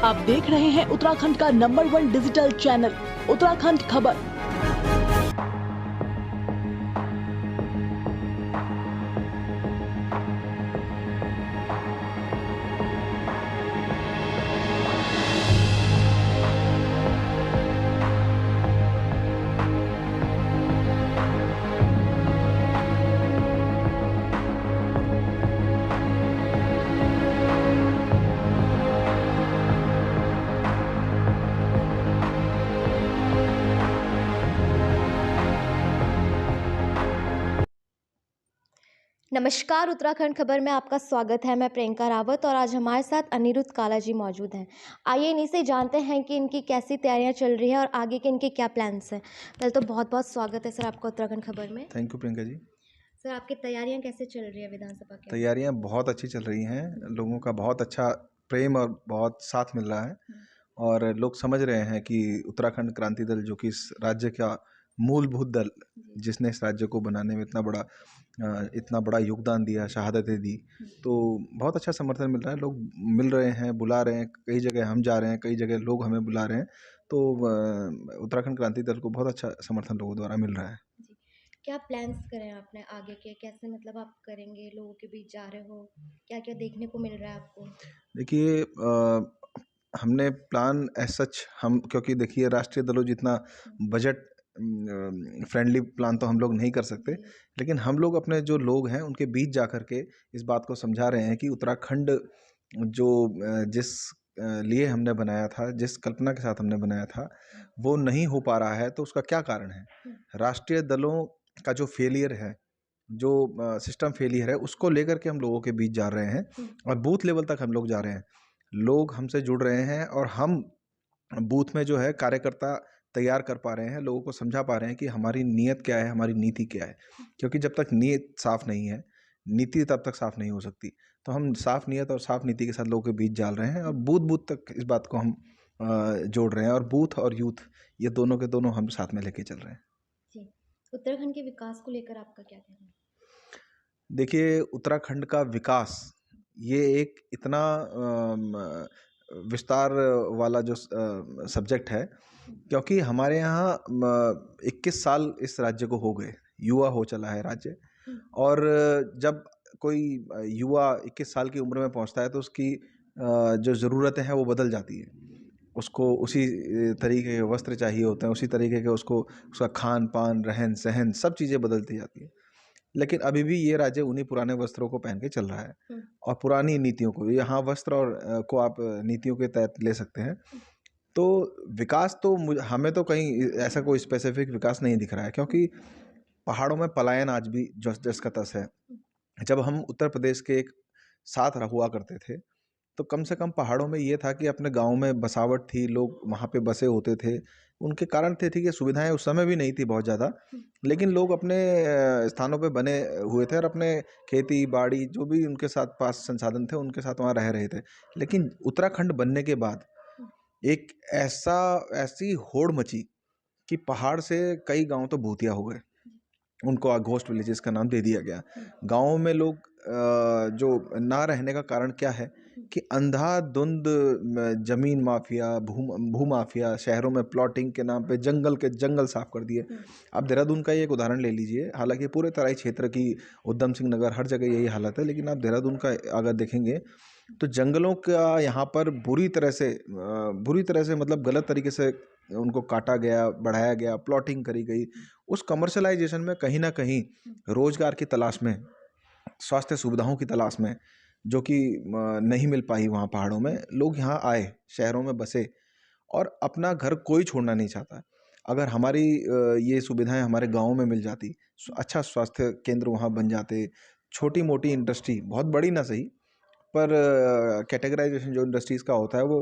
आप देख रहे हैं उत्तराखंड का नंबर 1 डिजिटल चैनल उत्तराखंड खबर। नमस्कार, उत्तराखंड खबर में आपका स्वागत है। मैं प्रियंका रावत और आज हमारे साथ अनिरुद्ध काला जी मौजूद हैं। आइए इन्हीं से जानते हैं कि इनकी कैसी तैयारियां चल रही है और आगे के इनके क्या प्लान्स हैं। पहले तो बहुत बहुत स्वागत है सर आपका उत्तराखंड खबर में। Thank you Priyanka ji. Sir आपकी तैयारियां कैसे चल रही है विधानसभा के? तैयारियां बहुत अच्छी चल रही हैं, लोगों का बहुत अच्छा प्रेम और बहुत साथ मिल रहा है और लोग समझ रहे हैं कि उत्तराखंड क्रांति दल जो कि इस राज्य का मूलभूत दल, जिसने इस राज्य को बनाने में इतना बड़ा योगदान दिया, शहादतें दी, तो बहुत अच्छा समर्थन मिल रहा है। लोग मिल रहे हैं, बुला रहे हैं, कई जगह हम जा रहे हैं, कई जगह लोग हमें बुला रहे हैं, तो उत्तराखंड क्रांति दल को बहुत अच्छा समर्थन लोगों द्वारा मिल रहा है। जी, क्या प्लान्स करें आपने आगे के, कैसे मतलब आप करेंगे, लोगों के बीच जा रहे हो, क्या क्या देखने को मिल रहा है आपको? देखिए, हमने प्लान एज सच हम, क्योंकि देखिए राष्ट्रीय दलों जितना बजट फ्रेंडली प्लान तो हम लोग नहीं कर सकते, लेकिन हम लोग अपने जो लोग हैं उनके बीच जा कर के इस बात को समझा रहे हैं कि उत्तराखंड जो जिस लिए हमने बनाया था, जिस कल्पना के साथ हमने बनाया था, वो नहीं हो पा रहा है, तो उसका क्या कारण है। राष्ट्रीय दलों का जो फेलियर है, जो सिस्टम फेलियर है, उसको लेकर के हम लोगों के बीच जा रहे हैं और बूथ लेवल तक हम लोग जा रहे हैं। लोग हमसे जुड़ रहे हैं और हम बूथ में जो है कार्यकर्ता तैयार कर पा रहे हैं, लोगों को समझा पा रहे हैं कि हमारी नीयत क्या है, हमारी नीति क्या है। क्योंकि जब तक नीयत साफ नहीं है, नीति तब तक साफ नहीं हो सकती। तो हम साफ नीयत और साफ नीति के साथ लोगों के बीच जा रहे हैं और बूथ बूथ तक इस बात को हम जोड़ रहे हैं और बूथ और यूथ, ये दोनों के दोनों हम साथ में लेके चल रहे हैं। जी, उत्तराखंड के विकास को लेकर आपका क्या कहना है? देखिए, उत्तराखंड का विकास ये एक इतना विस्तार वाला जो सब्जेक्ट है, क्योंकि हमारे यहाँ 21 साल इस राज्य को हो गए, युवा हो चला है राज्य। और जब कोई युवा 21 साल की उम्र में पहुँचता है तो उसकी जो ज़रूरतें हैं वो बदल जाती है। उसको उसी तरीके के वस्त्र चाहिए होते हैं, उसी तरीके के उसको उसका खान-पान, रहन-सहन सब चीज़ें बदलती जाती हैं। लेकिन अभी भी ये राज्य उन्हीं पुराने वस्त्रों को पहन के चल रहा है और पुरानी नीतियों को, यहाँ वस्त्र और को आप नीतियों के तहत ले सकते हैं। तो विकास तो हमें तो कहीं ऐसा कोई स्पेसिफिक विकास नहीं दिख रहा है, क्योंकि पहाड़ों में पलायन आज भी जस जस का तस है। जब हम उत्तर प्रदेश के एक साथ हुआ करते थे, तो कम से कम पहाड़ों में ये था कि अपने गाँव में बसावट थी, लोग वहाँ पे बसे होते थे। उनके कारण थे, ठीक है, सुविधाएँ उस समय भी नहीं थी बहुत ज़्यादा, लेकिन लोग अपने स्थानों पे बने हुए थे और अपने खेती-बाड़ी जो भी उनके साथ पास संसाधन थे, उनके साथ वहाँ रह रहे थे। लेकिन उत्तराखंड बनने के बाद एक ऐसी होड़ मची कि पहाड़ से कई गाँव तो भूतिया हो गए। उनको घोस्ट विलेजेस का नाम दे दिया गया। गाँवों में लोग जो ना रहने का कारण क्या है कि अंधाधुंध जमीन माफिया, भूमाफिया, शहरों में प्लॉटिंग के नाम पे जंगल के जंगल साफ कर दिए। आप देहरादून का ही एक उदाहरण ले लीजिए, हालांकि पूरे तराई क्षेत्र की, उधम सिंह नगर, हर जगह यही हालत है, लेकिन आप देहरादून का अगर देखेंगे तो जंगलों का यहाँ पर बुरी तरह से मतलब गलत तरीके से उनको काटा गया, बढ़ाया गया, प्लॉटिंग करी गई। उस कमर्शलाइजेशन में कहीं न कहीं रोजगार की तलाश में, स्वास्थ्य सुविधाओं की तलाश में, जो कि नहीं मिल पाई वहाँ पहाड़ों में, लोग यहाँ आए, शहरों में बसे और अपना घर कोई छोड़ना नहीं चाहता। अगर हमारी ये सुविधाएँ हमारे गाँव में मिल जाती, अच्छा स्वास्थ्य केंद्र वहाँ बन जाते, छोटी-मोटी इंडस्ट्री, बहुत बड़ी ना सही, पर कैटेगराइजेशन जो इंडस्ट्रीज़ का होता है वो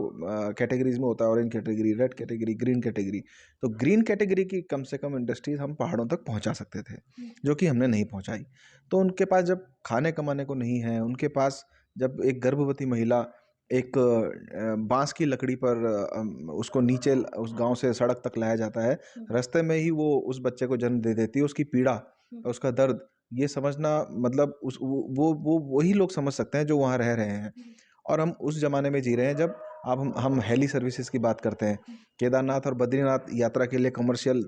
कैटेगरीज़ में होता है, orange category, red category, green category. तो ग्रीन कैटेगरी की कम से कम इंडस्ट्रीज़ हम पहाड़ों तक पहुंचा सकते थे, जो कि हमने नहीं पहुंचाई। तो उनके पास जब खाने कमाने को नहीं है, उनके पास जब एक गर्भवती महिला एक बाँस की लकड़ी पर उसको नीचे उस गाँव से सड़क तक लाया जाता है, रास्ते में ही वो उस बच्चे को जन्म दे देती है, उसकी पीड़ा, उसका दर्द, ये समझना मतलब उस वो वही लोग समझ सकते हैं जो वहाँ रह रहे हैं। और हम उस ज़माने में जी रहे हैं जब अब हम हेली सर्विसेज की बात करते हैं, केदारनाथ और बद्रीनाथ यात्रा के लिए कमर्शियल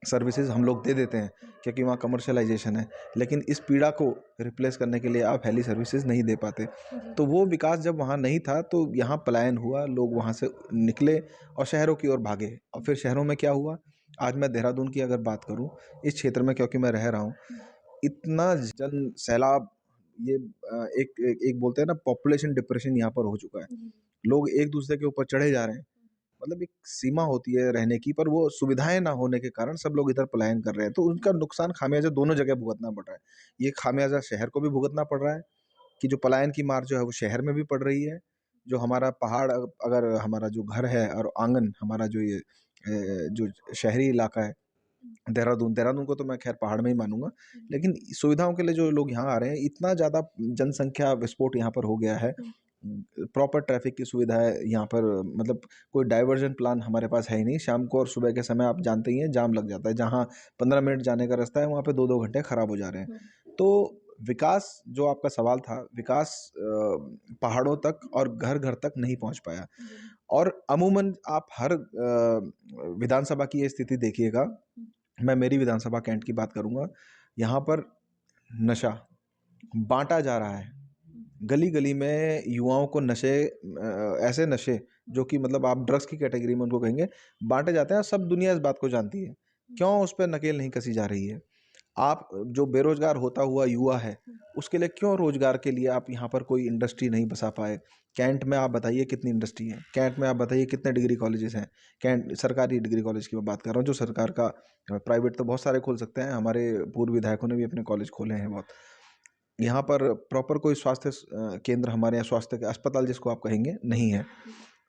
सर्विसेज हम लोग दे देते हैं क्योंकि वहाँ कमर्शियलाइजेशन है, लेकिन इस पीड़ा को रिप्लेस करने के लिए आप हेली सर्विसेज नहीं दे पाते। तो वो विकास जब वहाँ नहीं था तो यहाँ पलायन हुआ, लोग वहाँ से निकले और शहरों की ओर भागे। और फिर शहरों में क्या हुआ, आज मैं देहरादून की अगर बात करूँ, इस क्षेत्र में क्योंकि मैं रह रहा हूँ, इतना जन सैलाब, ये एक बोलते हैं ना पॉपुलेशन डिप्रेशन यहाँ पर हो चुका है। लोग एक दूसरे के ऊपर चढ़े जा रहे हैं, मतलब एक सीमा होती है रहने की, पर वो सुविधाएं ना होने के कारण सब लोग इधर पलायन कर रहे हैं। तो उनका नुकसान खामियाजा दोनों जगह भुगतना पड़ रहा है। ये खामियाजा शहर को भी भुगतना पड़ रहा है कि जो पलायन की मार जो है वो शहर में भी पड़ रही है। जो हमारा पहाड़, अगर हमारा जो घर है और आंगन हमारा जो ये जो शहरी इलाका है, देहरादून को तो मैं खैर पहाड़ में ही मानूंगा, लेकिन सुविधाओं के लिए जो लोग यहाँ आ रहे हैं, इतना ज़्यादा जनसंख्या विस्फोट यहाँ पर हो गया है। प्रॉपर ट्रैफिक की सुविधा है यहाँ पर, मतलब कोई डाइवर्जन प्लान हमारे पास है ही नहीं। शाम को और सुबह के समय आप जानते ही हैं जाम लग जाता है, जहाँ 15 मिनट जाने का रास्ता है वहाँ पे 2-2 घंटे खराब हो जा रहे हैं। तो विकास, जो आपका सवाल था, विकास पहाड़ों तक और घर घर तक नहीं पहुँच पाया। और अमूमन आप हर विधानसभा की ये स्थिति देखिएगा, मैं मेरी विधानसभा कैंट की बात करूँगा, यहाँ पर नशा बांटा जा रहा है। गली गली में युवाओं को नशे, ऐसे नशे जो कि मतलब आप ड्रग्स की कैटेगरी में उनको कहेंगे, बांटे जाते हैं। सब दुनिया इस बात को जानती है, क्यों उस पर नकेल नहीं कसी जा रही है। आप जो बेरोजगार होता हुआ युवा है, उसके लिए क्यों रोजगार के लिए आप यहाँ पर कोई इंडस्ट्री नहीं बसा पाए। कैंट में आप बताइए कितनी इंडस्ट्री है, कैंट में आप बताइए कितने डिग्री कॉलेजेस हैं। कैंट सरकारी डिग्री कॉलेज की मैं बात कर रहा हूँ, जो सरकार का, प्राइवेट तो बहुत सारे खोल सकते हैं, हमारे पूर्व विधायकों ने भी अपने कॉलेज खोले हैं बहुत। यहाँ पर प्रॉपर कोई स्वास्थ्य केंद्र हमारे यहाँ, स्वास्थ्य के अस्पताल जिसको आप कहेंगे, नहीं है।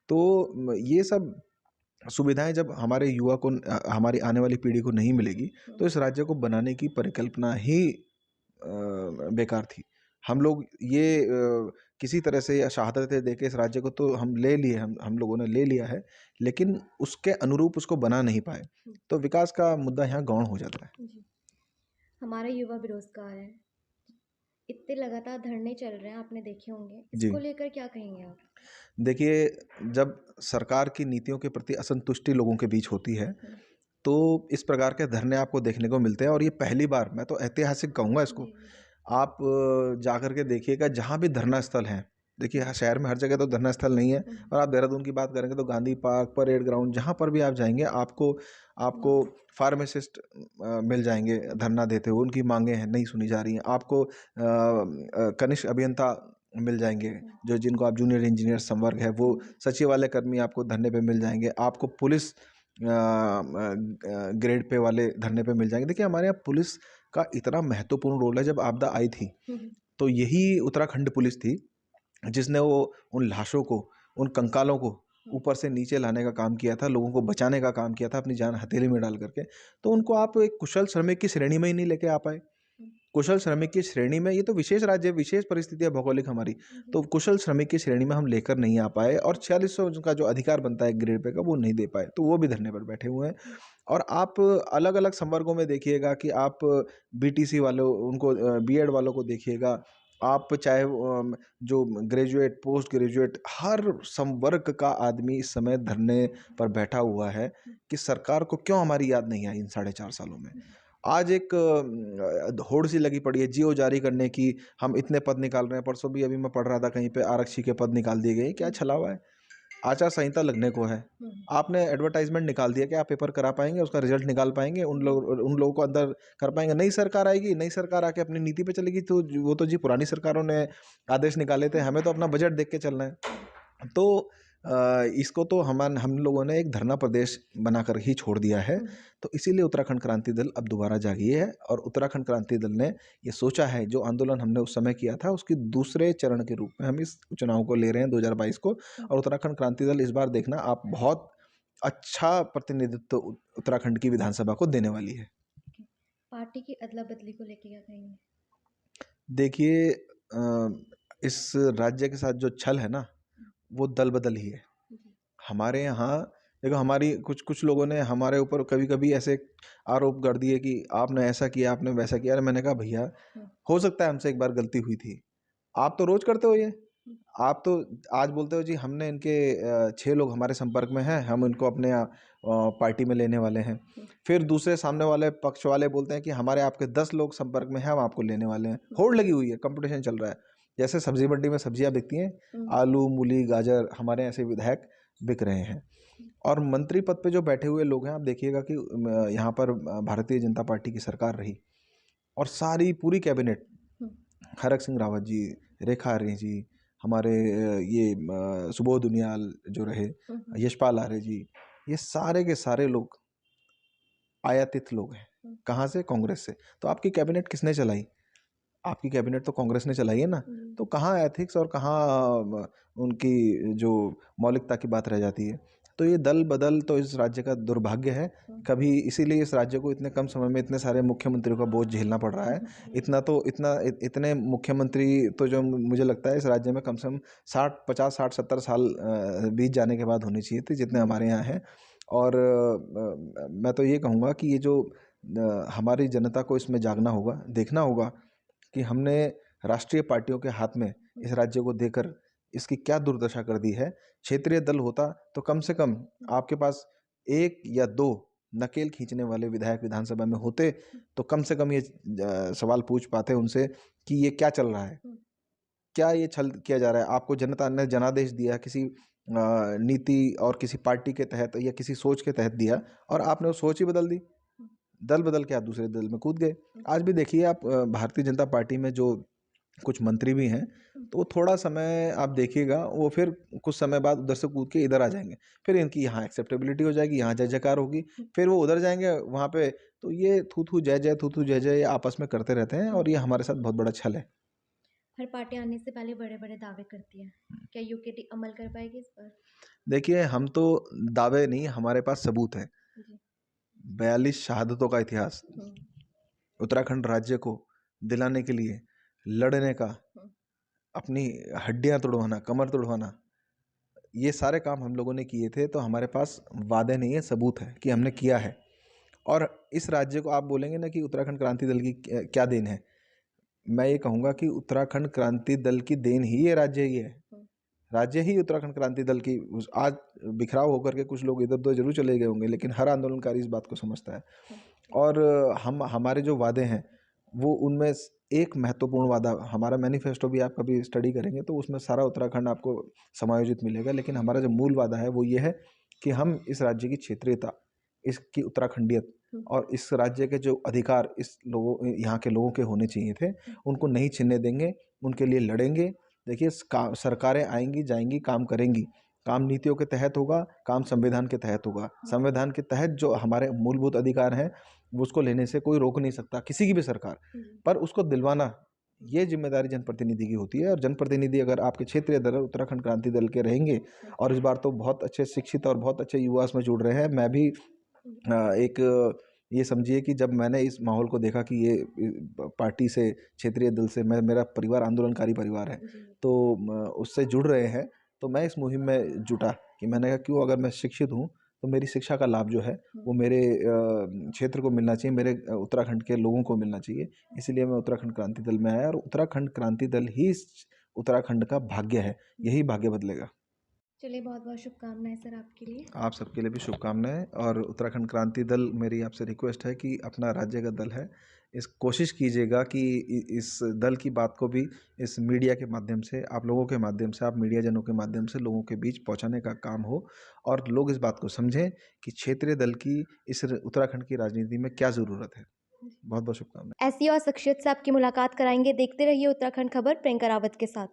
तो ये सब सुविधाएं जब हमारे युवा को, हमारी आने वाली पीढ़ी को नहीं मिलेगी, तो इस राज्य को बनाने की परिकल्पना ही बेकार थी। हम लोग ये किसी तरह से शहादतें देके इस राज्य को तो हम ले लिए, हम लोगों ने ले लिया है, लेकिन उसके अनुरूप उसको बना नहीं पाए। तो विकास का मुद्दा यहाँ गौण हो जाता है। जी। हमारे युवा बेरोजगार हैं, इतने लगातार धरने चल रहे हैं, आपने देखे होंगे, जी। इसको लेकर क्या कहेंगे आप? देखिए, जब सरकार की नीतियों के प्रति असंतुष्टि लोगों के बीच होती है, तो इस प्रकार के धरने आपको देखने को मिलते हैं। और ये पहली बार, मैं तो ऐतिहासिक कहूँगा इसको। आप जाकर के देखिएगा जहाँ भी धरना स्थल हैं, देखिए हर शहर में हर जगह तो धरना स्थल नहीं है, और आप देहरादून की बात करेंगे तो गांधी पार्क, परेड ग्राउंड, जहाँ पर भी आप जाएंगे आपको फार्मासिस्ट मिल जाएंगे धरना देते हुए, उनकी मांगे हैं नहीं सुनी जा रही हैं। आपको कनिष्ठ अभियंता मिल जाएंगे, जो जिनको आप जूनियर इंजीनियर संवर्ग है, वो सचिवालय कर्मी आपको धरने पे मिल जाएंगे। आपको पुलिस ग्रेड पे वाले धरने पे मिल जाएंगे। देखिए, हमारे यहाँ पुलिस का इतना महत्वपूर्ण रोल है। जब आपदा आई थी तो यही उत्तराखंड पुलिस थी जिसने वो उन लाशों को, उन कंकालों को ऊपर से नीचे लाने का काम किया था, लोगों को बचाने का काम किया था, अपनी जान हथेली में डाल करके। तो उनको आप एक कुशल श्रमिक की श्रेणी में ही नहीं लेके आ पाए। कुशल श्रमिक की श्रेणी में, ये तो विशेष राज्य, विशेष परिस्थिति है भौगोलिक हमारी, तो कुशल श्रमिक की श्रेणी में हम लेकर नहीं आ पाए, और 4600 का जो अधिकार बनता है ग्रेड पे का, वो नहीं दे पाए। तो वो भी धरने पर बैठे हुए हैं। और आप अलग अलग संवर्गों में देखिएगा कि आप बीटीसी वालों, उनको बीएड वालों को देखिएगा, आप चाहे जो ग्रेजुएट, पोस्ट ग्रेजुएट, हर संवर्ग का आदमी इस समय धरने पर बैठा हुआ है कि सरकार को क्यों हमारी याद नहीं आई इन 4.5 सालों में। आज एक होड़ सी लगी पड़ी है जियो जारी करने की, हम इतने पद निकाल रहे हैं। परसों भी अभी मैं पढ़ रहा था कहीं पे, आरक्षी के पद निकाल दिए गए। क्या छलावा है, आचार संहिता लगने को है, आपने एडवर्टाइजमेंट निकाल दिया कि आप पेपर करा पाएंगे, उसका रिजल्ट निकाल पाएंगे, उन लोगों को अंदर कर पाएंगे। नई सरकार आएगी, नई सरकार आके अपनी नीति पे चलेगी, तो वो तो जी पुरानी सरकारों ने आदेश निकाले थे, हमें तो अपना बजट देख के चलना है। तो इसको तो हम लोगों ने एक धरना प्रदेश बनाकर ही छोड़ दिया है। तो इसीलिए उत्तराखंड क्रांति दल अब दोबारा जागी है, और उत्तराखंड क्रांति दल ने ये सोचा है, जो आंदोलन हमने उस समय किया था उसकी दूसरे चरण के रूप में हम इस चुनाव को ले रहे हैं 2022 को। और उत्तराखंड क्रांति दल इस बार देखना आप, बहुत अच्छा प्रतिनिधित्व उत्तराखंड की विधानसभा को देने वाली है। पार्टी की अदला बदली को लेकर क्या कहेंगे? देखिए, इस राज्य के साथ जो छल है ना, वो दल बदल ही है। हमारे यहाँ देखो, हमारी कुछ लोगों ने हमारे ऊपर कभी कभी ऐसे आरोप कर दिए कि आपने ऐसा किया, आपने वैसा किया। अरे मैंने कहा भैया, हो सकता है हमसे एक बार गलती हुई थी, आप तो रोज करते हो ये, आप तो आज बोलते हो जी हमने इनके 6 लोग हमारे संपर्क में हैं, हम इनको अपने पार्टी में लेने वाले हैं। फिर दूसरे सामने वाले पक्ष वाले बोलते हैं कि हमारे आपके 10 लोग संपर्क में हैं, हम आपको लेने वाले हैं। होड़ लगी हुई है, कंपटीशन चल रहा है। जैसे सब्जी मंडी में सब्जियां बिकती हैं, आलू, मूली, गाजर हमारे ऐसे विधायक बिक रहे हैं। और मंत्री पद पे जो बैठे हुए लोग हैं, आप देखिएगा कि यहाँ पर भारतीय जनता पार्टी की सरकार रही और सारी पूरी कैबिनेट, हरक सिंह रावत जी, रेखा आर्य जी, हमारे सुबोध उनियाल जो रहे, यशपाल आर्य जी, ये सारे के सारे लोग आयातित लोग हैं। कहाँ से? कांग्रेस से। तो आपकी कैबिनेट किसने चलाई? आपकी कैबिनेट तो कांग्रेस ने चलाई है ना। तो कहाँ एथिक्स और कहाँ उनकी जो मौलिकता की बात रह जाती है। तो ये दल बदल तो इस राज्य का दुर्भाग्य है। कभी इसीलिए इस राज्य को इतने कम समय में इतने सारे मुख्यमंत्रियों का बोझ झेलना पड़ रहा है। इतने मुख्यमंत्री तो जो मुझे लगता है इस राज्य में कम से कम 50 60 70 साल बीत जाने के बाद होने चाहिए थे, जितने हमारे यहाँ हैं। और मैं तो ये कहूँगा कि ये जो हमारी जनता को इसमें जागना होगा, देखना होगा कि हमने राष्ट्रीय पार्टियों के हाथ में इस राज्य को देकर इसकी क्या दुर्दशा कर दी है। क्षेत्रीय दल होता तो कम से कम आपके पास 1 या 2 नकेल खींचने वाले विधायक विधानसभा में होते, तो कम से कम ये सवाल पूछ पाते उनसे कि ये क्या चल रहा है, क्या ये छल किया जा रहा है। आपको जनता ने जनादेश दिया किसी नीति और किसी पार्टी के तहत या किसी सोच के तहत दिया, और आपने वो सोच ही बदल दी। दल बदल के आप दूसरे दल में कूद गए। आज भी देखिए आप भारतीय जनता पार्टी में जो कुछ मंत्री भी हैं, तो वो थोड़ा समय आप देखिएगा, वो फिर कुछ समय बाद उधर से कूद के इधर आ जाएंगे। फिर इनकी यहाँ एक्सेप्टेबिलिटी हो जाएगी, यहाँ जय जयकार होगी, फिर वो उधर जाएंगे वहाँ पे, तो ये थू थू जय जय, थू थू जय जय, ये आपस में करते रहते हैं और ये हमारे साथ बहुत बड़ा छल है। हर पार्टी आने से पहले बड़े-बड़े दावे करती है। क्या यूकेटी अमल कर पाएगी इस पर? देखिए हम तो दावे नहीं, हमारे पास सबूत है। जी। 42 शहादतों का इतिहास उत्तराखंड राज्य को दिलाने के लिए लड़ने का, अपनी हड्डियां तोड़वाना, कमर तोड़वाना, ये सारे काम हम लोगों ने किए थे। तो हमारे पास वादे नहीं है, सबूत है कि हमने किया है। और इस राज्य को आप बोलेंगे ना कि उत्तराखंड क्रांति दल की क्या देन है, मैं ये कहूँगा कि उत्तराखंड क्रांति दल की देन ही ये राज्य ही है। राज्य ही उत्तराखंड क्रांति दल की, आज बिखराव होकर के कुछ लोग इधर उधर जरूर चले गए होंगे, लेकिन हर आंदोलनकारी इस बात को समझता है। और हमारे जो वादे हैं वो उनमें एक महत्वपूर्ण वादा, हमारा मैनिफेस्टो भी आप कभी स्टडी करेंगे तो उसमें सारा उत्तराखंड आपको समायोजित मिलेगा। लेकिन हमारा जो मूल वादा है वो ये है कि हम इस राज्य की क्षेत्रीयता, इसकी उत्तराखंडियत और इस राज्य के जो अधिकार यहाँ के लोगों के होने चाहिए थे, उनको नहीं छीनने देंगे, उनके लिए लड़ेंगे। देखिए सरकारें आएंगी जाएंगी, काम करेंगी, काम नीतियों के तहत होगा, काम संविधान के तहत होगा। संविधान के तहत जो हमारे मूलभूत अधिकार हैं वो उसको लेने से कोई रोक नहीं सकता, किसी की भी सरकार, पर उसको दिलवाना ये जिम्मेदारी जनप्रतिनिधि की होती है। और जनप्रतिनिधि अगर आपके क्षेत्रीय दल उत्तराखंड क्रांति दल के रहेंगे, और इस बार तो बहुत अच्छे शिक्षित और बहुत अच्छे युवा इसमें जुड़ रहे हैं। मैं भी ये समझिए कि जब मैंने इस माहौल को देखा कि ये पार्टी से, क्षेत्रीय दल से, मेरा परिवार आंदोलनकारी परिवार है, तो उससे जुड़ रहे हैं, तो मैं इस मुहिम में जुटा कि मैंने कहा क्यों, अगर मैं शिक्षित हूँ तो मेरी शिक्षा का लाभ जो है वो मेरे क्षेत्र को मिलना चाहिए, मेरे उत्तराखंड के लोगों को मिलना चाहिए। इसीलिए मैं उत्तराखंड क्रांति दल में आया, और उत्तराखंड क्रांति दल ही उत्तराखंड का भाग्य है, यही भाग्य बदलेगा। चलिए, बहुत-बहुत शुभकामनाएँ सर आपके लिए। आप सबके लिए भी शुभकामनाएं। और उत्तराखंड क्रांति दल, मेरी आपसे रिक्वेस्ट है कि अपना राज्य का दल है, इस कोशिश कीजिएगा कि इस दल की बात को भी इस मीडिया के माध्यम से, आप लोगों के माध्यम से, आप मीडिया जनों के माध्यम से लोगों के बीच पहुंचाने का काम हो, और लोग इस बात को समझें कि क्षेत्रीय दल की इस उत्तराखंड की राजनीति में क्या ज़रूरत है। बहुत बहुत शुभकामनाएं। ऐसी और शख्सियत से आपकी मुलाकात कराएंगे। देखते रहिए उत्तराखंड खबर प्रियंका रावत के साथ।